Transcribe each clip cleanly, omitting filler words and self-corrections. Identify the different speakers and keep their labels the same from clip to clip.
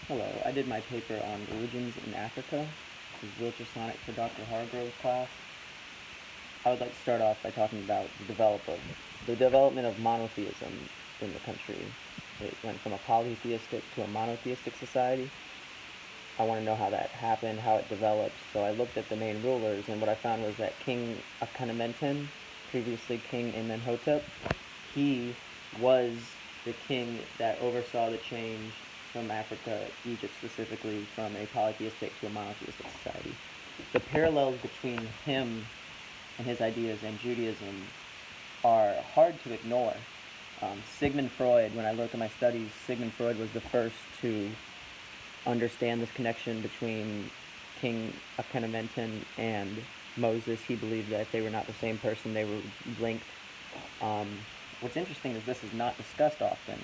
Speaker 1: Hello, I did my paper on religions in Africa. This is Wilchersonic for Dr. Hargrove's class. I would like to start off by talking about the development of monotheism in the country. It went from a polytheistic to a monotheistic society. I want to know how that happened, how it developed. So I looked at the main rulers, and what I found was that King Akhenaten, previously King Amenhotep, he was the king that oversaw the change from Africa, Egypt specifically, from a polytheistic to a monotheistic society. The parallels between him and his ideas and Judaism are hard to ignore. Sigmund Freud, when I look at my studies, Sigmund Freud was the first to understand this connection between King Akhenaten and Moses. He believed that they were not the same person, they were linked. What's interesting is this is not discussed often.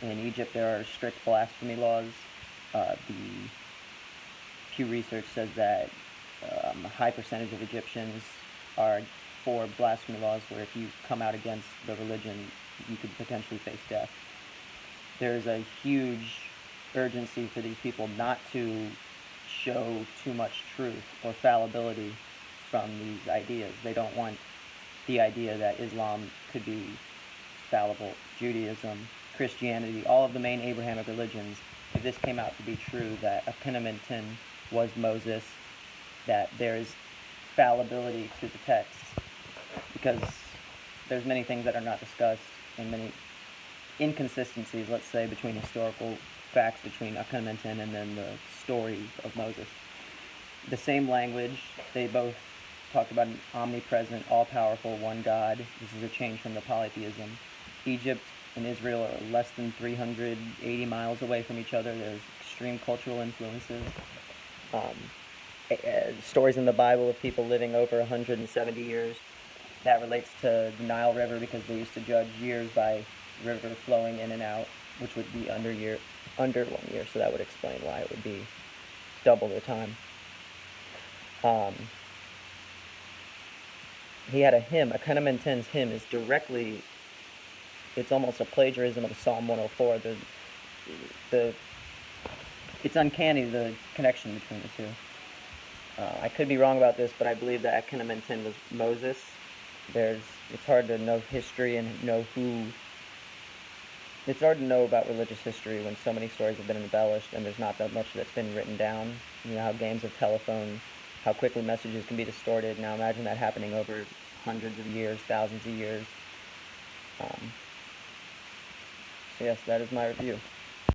Speaker 1: In Egypt, there are strict blasphemy laws. The Pew Research says that a high percentage of Egyptians are for blasphemy laws, where if you come out against the religion, you could potentially face death. There's a huge urgency for these people not to show too much truth or fallibility from these ideas. They don't want the idea that Islam could be fallible, Judaism, Christianity, all of the main Abrahamic religions. If this came out to be true, that Akhenaten was Moses, that there's fallibility to the text, because there's many things that are not discussed and many inconsistencies, let's say, between historical facts between Akhenaten and then the story of Moses. The same language, they both talked about an omnipresent, all-powerful, one God. This is a change from the polytheism. Egypt and Israel are less than 380 miles away from each other. There's extreme cultural influences. Stories in the Bible of people living over 170 years. That relates to the Nile River, because they used to judge years by river flowing in and out, which would be under 1 year, so that would explain why it would be double the time. He had a hymn. Akhenaten's hymn is directly, it's almost a plagiarism of Psalm 104. It's uncanny, the connection between the two. I could be wrong about this, but I believe that Akhenaten was Moses. It's hard to know history and know who. It's hard to know about religious history when so many stories have been embellished and there's not that much that's been written down. You know how games of telephone, how quickly messages can be distorted. Now imagine that happening over hundreds of years, thousands of years. So yes, that is my review.